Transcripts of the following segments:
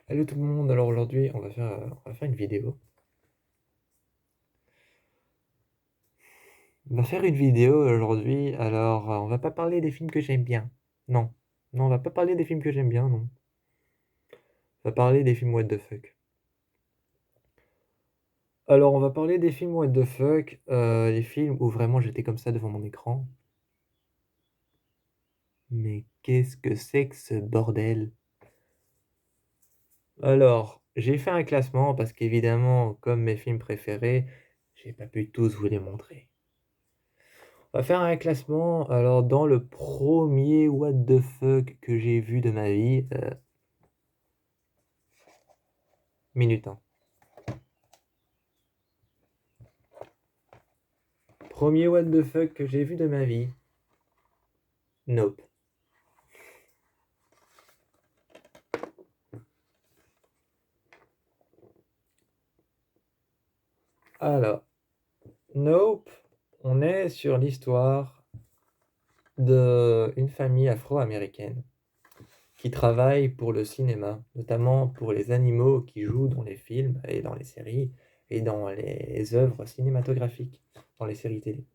Hello tout le monde, alors aujourd'hui on va faire une vidéo. On va faire une vidéo aujourd'hui, alors on va pas parler des films que j'aime bien. Non, non, on va pas parler des films que j'aime bien, non. On va parler des films what the fuck. Alors on va parler des films what the fuck, les films où vraiment j'étais comme ça devant mon écran. Mais qu'est-ce que c'est que ce bordel? Alors, j'ai fait un classement parce qu'évidemment, comme mes films préférés, j'ai pas pu tous vous les montrer. On va faire un classement. Alors, dans le premier what the fuck que j'ai vu de ma vie, minute 1. Premier what the fuck que j'ai vu de ma vie, Nope. Alors, Nope, on est sur l'histoire d'une famille afro-américaine qui travaille pour le cinéma, notamment pour les animaux qui jouent dans les films et dans les séries et dans les œuvres cinématographiques, dans les séries télé.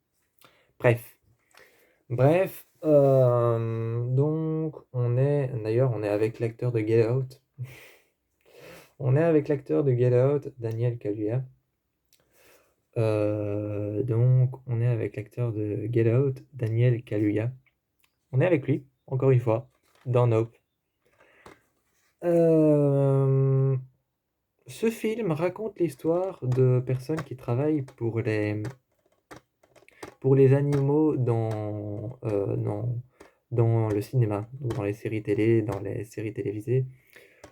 Bref, donc on est avec l'acteur de Get Out. On est avec l'acteur de Get Out, Daniel Kaluuya. Donc on est avec l'acteur de Get Out, Daniel Kaluuya. On est avec lui, encore une fois, dans Nope. Ce film raconte l'histoire de personnes qui travaillent pour les animaux dans le cinéma, donc dans les séries télé, dans les séries télévisées,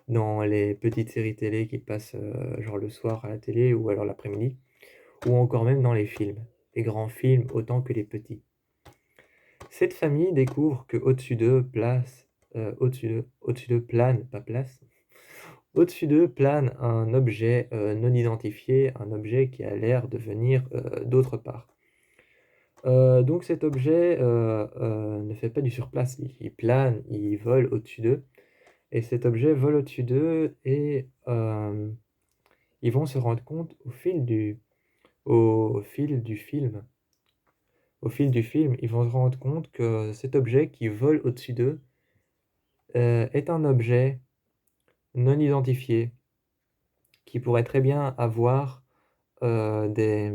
dans les petites séries télé qui passent genre le soir à la télé ou alors l'après-midi, ou encore même dans les films, les grands films autant que les petits. Cette famille découvre que au-dessus d'eux plane, pas place, au-dessus d'eux plane un objet non identifié, un objet qui a l'air de venir d'autre part. Donc cet objet ne fait pas du surplace, il plane, il vole au-dessus d'eux, et cet objet vole au-dessus d'eux et ils vont se rendre compte au fil du film, ils vont se rendre compte que cet objet qui vole au-dessus d'eux est un objet non identifié qui pourrait très bien avoir des,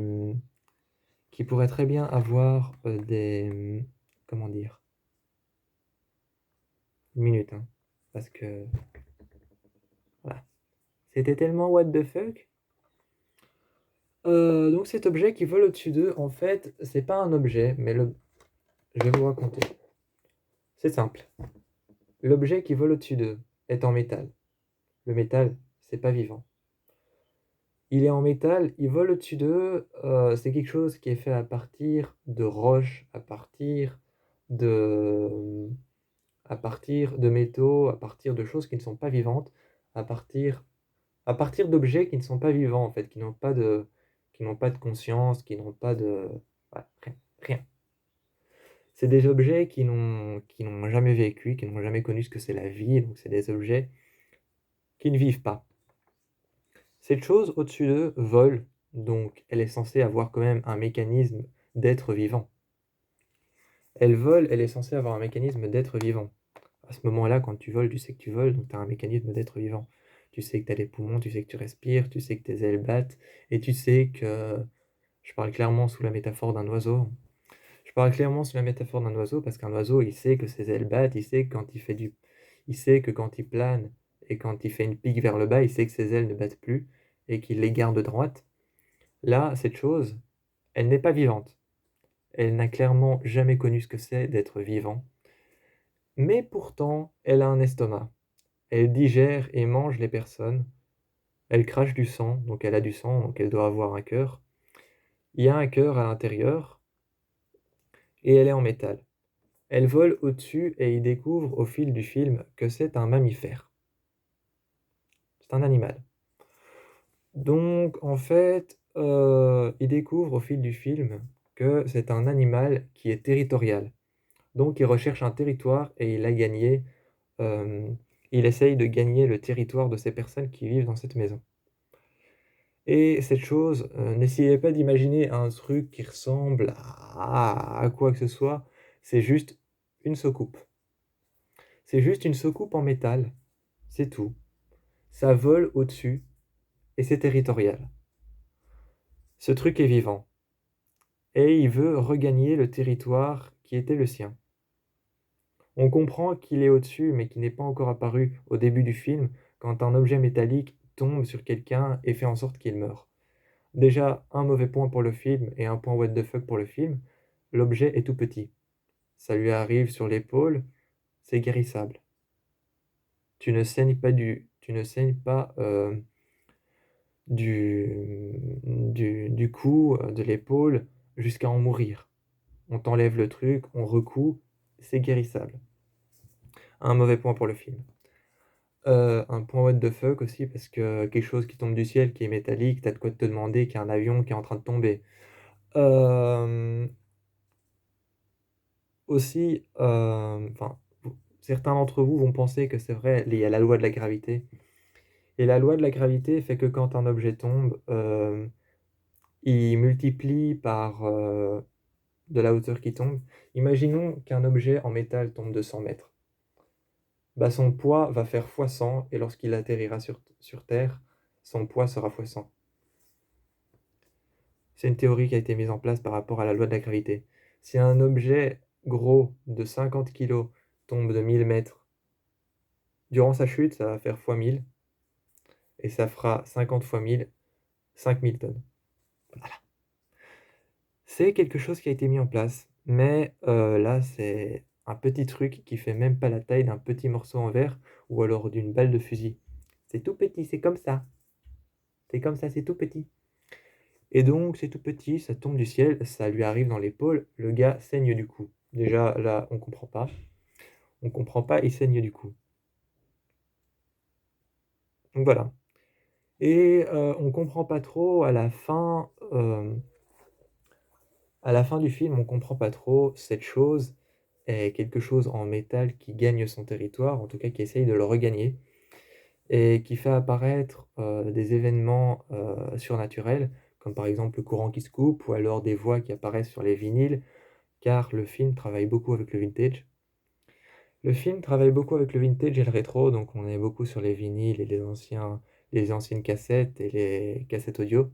qui pourrait très bien avoir des, comment dire, une minute, hein, parce que voilà, c'était tellement what the fuck. Donc cet objet qui vole au-dessus d'eux, en fait, c'est pas un objet, mais je vais vous raconter. C'est simple. L'objet qui vole au-dessus d'eux est en métal. Le métal, c'est pas vivant. Il est en métal, il vole au-dessus d'eux, c'est quelque chose qui est fait à partir de roches, de à partir de métaux, à partir de choses qui ne sont pas vivantes, à partir d'objets qui ne sont pas vivants, en fait, qui n'ont pas de conscience, qui n'ont pas de voilà, rien. C'est des objets qui n'ont jamais vécu, qui n'ont jamais connu ce que c'est la vie, donc c'est des objets qui ne vivent pas. Cette chose au-dessus d'eux vole, donc elle est censée avoir quand même un mécanisme d'être vivant. Elle vole, elle est censée avoir un mécanisme d'être vivant. À ce moment-là, quand tu voles, tu sais que tu voles, donc tu as un mécanisme d'être vivant. Tu sais que tu as les poumons, tu sais que tu respires, tu sais que tes ailes battent, et tu sais que... Je parle clairement sous la métaphore d'un oiseau. Je parle clairement sous la métaphore d'un oiseau parce qu'un oiseau, il sait que ses ailes battent, il sait que quand il fait du... Il sait que quand il plane et quand il fait une pique vers le bas, il sait que ses ailes ne battent plus et qu'il les garde droites. Là, cette chose, elle n'est pas vivante. Elle n'a clairement jamais connu ce que c'est d'être vivant. Mais pourtant, elle a un estomac. Elle digère et mange les personnes. Elle crache du sang, donc elle a du sang, donc elle doit avoir un cœur. Il y a un cœur à l'intérieur et elle est en métal. Elle vole au-dessus et il découvre au fil du film que c'est un mammifère. C'est un animal. Donc en fait, il découvre au fil du film que c'est un animal qui est territorial. Donc il recherche un territoire et il a gagné, Il essaye de gagner le territoire de ces personnes qui vivent dans cette maison. Et cette chose, n'essayez pas d'imaginer un truc qui ressemble à quoi que ce soit, c'est juste une soucoupe. C'est juste une soucoupe en métal, c'est tout. Ça vole au-dessus et c'est territorial. Ce truc est vivant et il veut regagner le territoire qui était le sien. On comprend qu'il est au-dessus, mais qu'il n'est pas encore apparu au début du film, quand un objet métallique tombe sur quelqu'un et fait en sorte qu'il meure. Déjà, un mauvais point pour le film et un point what the fuck pour le film, l'objet est tout petit. Ça lui arrive sur l'épaule, c'est guérissable. Tu ne saignes pas du cou, de l'épaule, jusqu'à en mourir. On t'enlève le truc, on recoud, c'est guérissable. Un mauvais point pour le film. Un point what the fuck aussi, parce que quelque chose qui tombe du ciel, qui est métallique, t'as de quoi te demander qu'il y a un avion qui est en train de tomber. Aussi, enfin, certains d'entre vous vont penser que c'est vrai, il y a la loi de la gravité. Et la loi de la gravité fait que quand un objet tombe, il multiplie par de la hauteur qui tombe. Imaginons qu'un objet en métal tombe de 100 mètres. Bah, son poids va faire fois 100 et lorsqu'il atterrira sur Terre, son poids sera fois 100. C'est une théorie qui a été mise en place par rapport à la loi de la gravité. Si un objet gros de 50 kg tombe de 1000 mètres, durant sa chute, ça va faire fois 1000 et ça fera 50 fois 1000, 5000 tonnes. Voilà. C'est quelque chose qui a été mis en place, mais là, c'est un petit truc qui fait même pas la taille d'un petit morceau en verre ou alors d'une balle de fusil. C'est tout petit, c'est comme ça. C'est comme ça, c'est tout petit. Et donc, c'est tout petit, ça tombe du ciel, ça lui arrive dans l'épaule, le gars saigne du cou. Déjà, là, on comprend pas. On comprend pas, il saigne du cou. Donc voilà. Et on comprend pas trop à la fin du film, on comprend pas trop cette chose est quelque chose en métal qui gagne son territoire, en tout cas qui essaye de le regagner, et qui fait apparaître des événements surnaturels, comme par exemple le courant qui se coupe, ou alors des voix qui apparaissent sur les vinyles, car le film travaille beaucoup avec le vintage. Le film travaille beaucoup avec le vintage et le rétro, donc on est beaucoup sur les vinyles et les anciennes cassettes et les cassettes audio.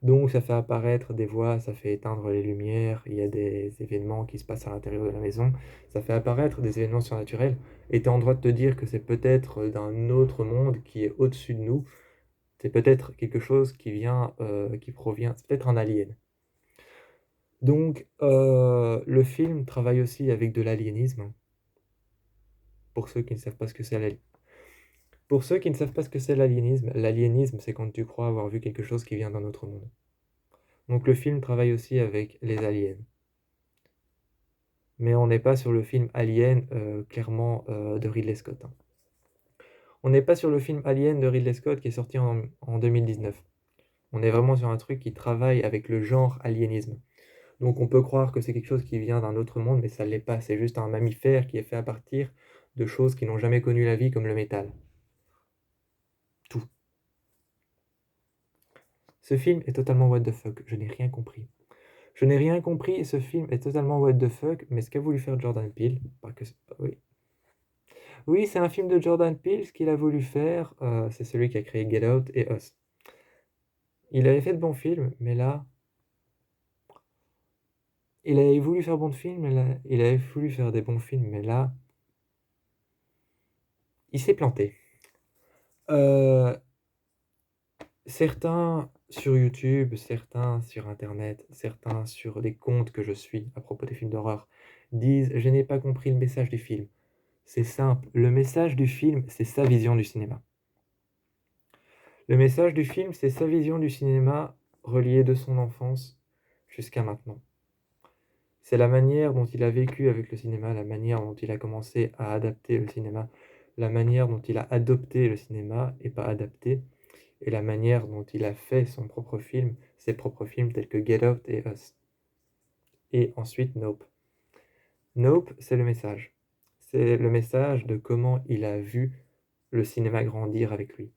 Donc ça fait apparaître des voix, ça fait éteindre les lumières, il y a des événements qui se passent à l'intérieur de la maison, ça fait apparaître des événements surnaturels, et tu es en droit de te dire que c'est peut-être d'un autre monde qui est au-dessus de nous, c'est peut-être quelque chose qui vient, qui provient, c'est peut-être un alien. Donc le film travaille aussi avec de l'aliénisme, pour ceux qui ne savent pas ce que c'est Pour ceux qui ne savent pas ce que c'est l'aliénisme c'est quand tu crois avoir vu quelque chose qui vient d'un autre monde. Donc le film travaille aussi avec les aliens. Mais on n'est pas sur le film Alien, clairement, de Ridley Scott, hein. On n'est pas sur le film Alien de Ridley Scott qui est sorti en 2019. On est vraiment sur un truc qui travaille avec le genre aliénisme. Donc on peut croire que c'est quelque chose qui vient d'un autre monde, mais ça ne l'est pas. C'est juste un mammifère qui est fait à partir de choses qui n'ont jamais connu la vie, comme le métal. Tout. Ce film est totalement what the fuck. Je n'ai rien compris. Je n'ai rien compris, ce film est totalement what the fuck, mais ce qu'a voulu faire Jordan Peele, pas que oui. Oui, c'est un film de Jordan Peele, ce qu'il a voulu faire, c'est celui qui a créé Get Out et Us. Il avait fait de bons films, mais là, il avait voulu faire il avait voulu faire des bons films, mais là, il s'est planté. Euh, Certains sur YouTube, certains sur Internet, certains sur des comptes que je suis à propos des films d'horreur disent: «Je n'ai pas compris le message du film». C'est simple, le message du film, c'est sa vision du cinéma. Le message du film, c'est sa vision du cinéma reliée de son enfance jusqu'à maintenant. C'est la manière dont il a vécu avec le cinéma, la manière dont il a commencé à adapter le cinéma, la manière dont il a adopté le cinéma et pas adapté, et la manière dont il a fait ses propres films tels que Get Out et Us. Et ensuite Nope. Nope, c'est le message. C'est le message de comment il a vu le cinéma grandir avec lui.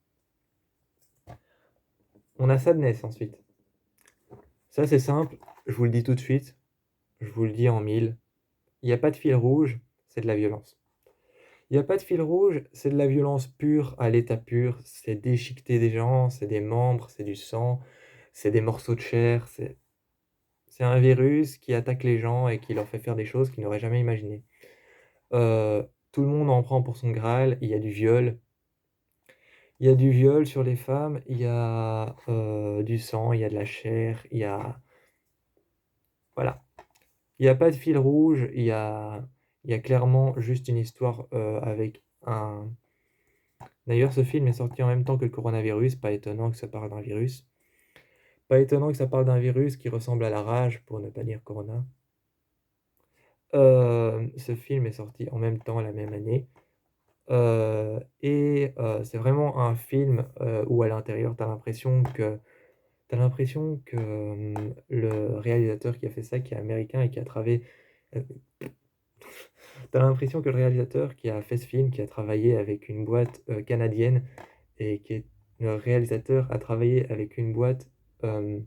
On a Sadness ensuite. Ça, c'est simple, je vous le dis tout de suite, je vous le dis en mille. Il n'y a pas de fil rouge, c'est de la violence. Il n'y a pas de fil rouge, c'est de la violence pure à l'état pur. C'est déchiqueter des gens, c'est des membres, c'est du sang, c'est des morceaux de chair. C'est un virus qui attaque les gens et qui leur fait faire des choses qu'ils n'auraient jamais imaginées. Tout le monde en prend pour son Graal, il y a du viol. Il y a du viol sur les femmes, il y a du sang, il y a de la chair, il y a... Voilà. Il n'y a pas de fil rouge, il y a clairement juste une histoire avec un... D'ailleurs, ce film est sorti en même temps que le coronavirus, pas étonnant que ça parle d'un virus. Pas étonnant que ça parle d'un virus qui ressemble à la rage, pour ne pas dire corona. Ce film est sorti en même temps, la même année. C'est vraiment un film où à l'intérieur, t'as l'impression que le réalisateur qui a fait ça, qui est américain et qui a travaillé... euh, T'as l'impression que le réalisateur qui a fait ce film, qui a travaillé avec une boîte canadienne, et le réalisateur a travaillé avec une boîte, euh,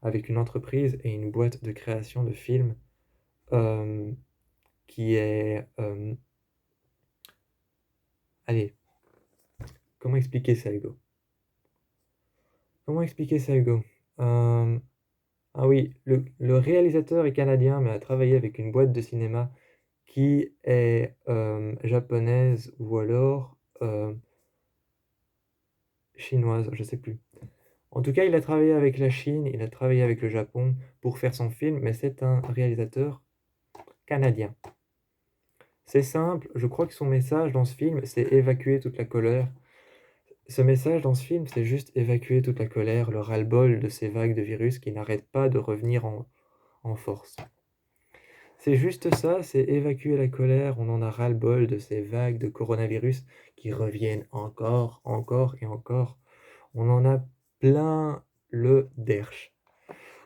avec une entreprise et une boîte de création de films euh, qui est... allez, comment expliquer ça, Hugo? Comment expliquer ça, Hugo? Euh, ah oui, le réalisateur est canadien, mais a travaillé avec une boîte de cinéma qui est japonaise ou alors chinoise, je sais plus. En tout cas, il a travaillé avec la Chine, il a travaillé avec le Japon pour faire son film, mais c'est un réalisateur canadien. C'est simple, je crois que son message dans ce film, c'est évacuer toute la colère. Ce message dans ce film, c'est juste évacuer toute la colère, le ras-le-bol de ces vagues de virus qui n'arrêtent pas de revenir en force. C'est juste ça, c'est évacuer la colère, on en a ras-le-bol de ces vagues de coronavirus qui reviennent encore, encore et encore. On en a plein le derche.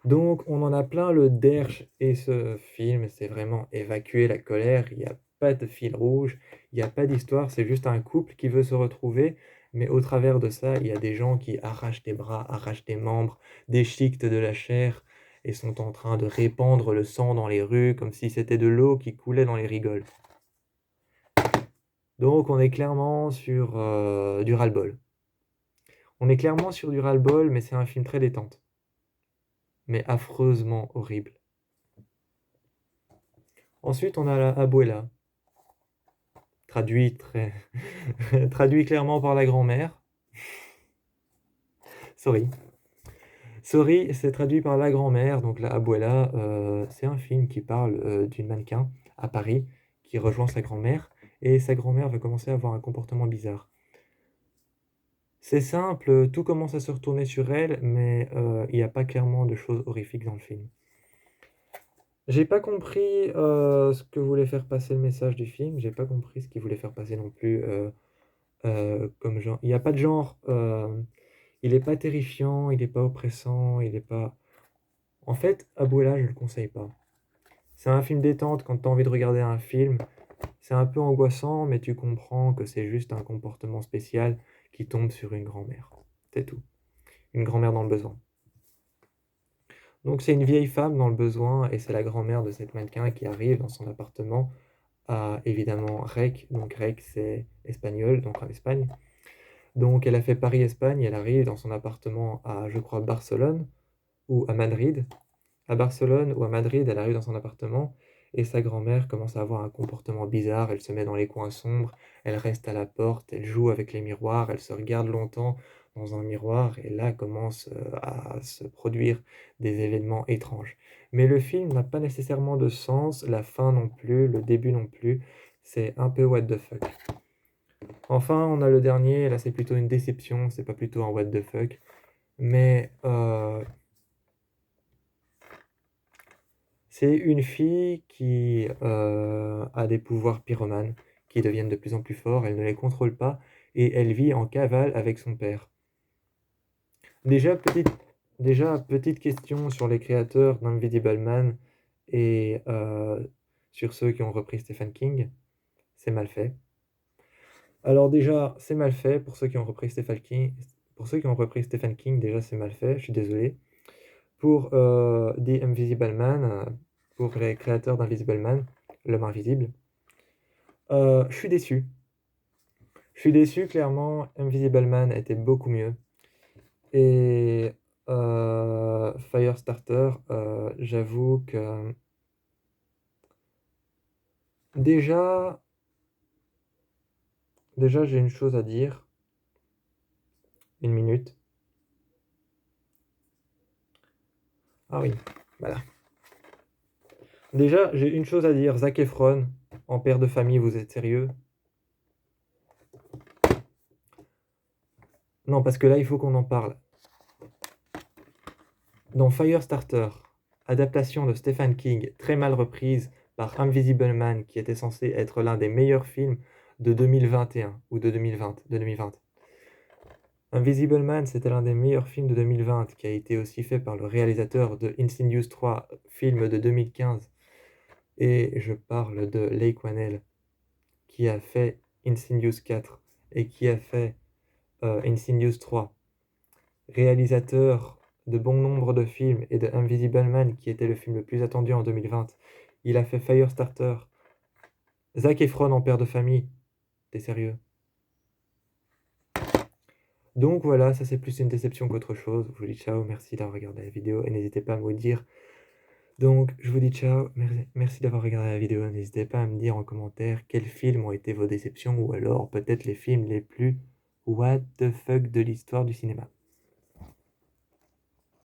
Donc on en a plein le derche et ce film, c'est vraiment évacuer la colère, il n'y a pas de fil rouge, il n'y a pas d'histoire, c'est juste un couple qui veut se retrouver, mais au travers de ça, il y a des gens qui arrachent des bras, arrachent des membres, déchiquetent de la chair et sont en train de répandre le sang dans les rues comme si c'était de l'eau qui coulait dans les rigoles. Donc on est clairement sur du ras-le-bol. On est clairement sur du ras-le-bol, mais c'est un film très détente, mais affreusement horrible. Ensuite, on a la Abuela, traduit très... traduit clairement par la grand-mère. Sorry. Sorry, c'est traduit par la grand-mère, donc la Abuela, c'est un film qui parle d'une mannequin à Paris qui rejoint sa grand-mère, et sa grand-mère va commencer à avoir un comportement bizarre. C'est simple, tout commence à se retourner sur elle, mais il n'y a pas clairement de choses horrifiques dans le film. J'ai pas compris ce que voulait faire passer le message du film, j'ai pas compris ce qu'il voulait faire passer non plus comme genre. Il n'y a pas de genre, il est pas terrifiant, il est pas oppressant, il est pas... En fait, Abuela, je le conseille pas. C'est un film détente quand tu as envie de regarder un film. C'est un peu angoissant, mais tu comprends que c'est juste un comportement spécial qui tombe sur une grand-mère. C'est tout. Une grand-mère dans le besoin. Donc c'est une vieille femme dans le besoin et c'est la grand-mère de cette mannequin qui arrive dans son appartement à évidemment Rec. Donc Rec c'est espagnol, donc en Espagne. Donc elle a fait Paris-Espagne, elle arrive dans son appartement à, je crois, Barcelone ou à Madrid. À Barcelone ou à Madrid, elle arrive dans son appartement et sa grand-mère commence à avoir un comportement bizarre. Elle se met dans les coins sombres, elle reste à la porte, elle joue avec les miroirs, elle se regarde longtemps dans un miroir et là commencent à se produire des événements étranges. Mais le film n'a pas nécessairement de sens, la fin non plus, le début non plus. C'est un peu what the fuck. Enfin, on a le dernier, là c'est plutôt une déception, c'est pas plutôt un what the fuck. Mais c'est une fille qui a des pouvoirs pyromanes qui deviennent de plus en plus forts, elle ne les contrôle pas et elle vit en cavale avec son père. Déjà, petite question sur les créateurs d'Invisible Man et sur ceux qui ont repris Stephen King. C'est mal fait. Alors déjà, c'est mal fait pour ceux qui ont repris Stephen King. Pour ceux qui ont repris Stephen King, déjà c'est mal fait, je suis désolé. Pour The Invisible Man, pour les créateurs d'Invisible Man, l'homme invisible, je suis déçu. Je suis déçu, clairement, Invisible Man était beaucoup mieux. Et Firestarter, j'avoue que déjà, déjà j'ai une chose à dire. Une minute. Ah oui, voilà. Déjà, j'ai une chose à dire. Zac Efron, en père de famille, vous êtes sérieux? Non, parce que là, il faut qu'on en parle. Dans Firestarter, adaptation de Stephen King, très mal reprise par Invisible Man, qui était censé être l'un des meilleurs films de 2021 ou de 2020. Invisible Man, c'était l'un des meilleurs films de 2020, qui a été aussi fait par le réalisateur de Insidious 3, film de 2015. Et je parle de Leigh Whannell, qui a fait Insidious 4 et qui a fait Insidious 3. Réalisateur de bon nombre de films et de Invisible Man, qui était le film le plus attendu en 2020. Il a fait Firestarter. Zac Efron en père de famille. T'es sérieux? Donc voilà, ça c'est plus une déception qu'autre chose. Je vous dis ciao, merci d'avoir regardé la vidéo et n'hésitez pas à me dire. Donc je vous dis ciao, merci d'avoir regardé la vidéo. N'hésitez pas à me dire en commentaire quels films ont été vos déceptions ou alors peut-être les films les plus what the fuck de l'histoire du cinéma.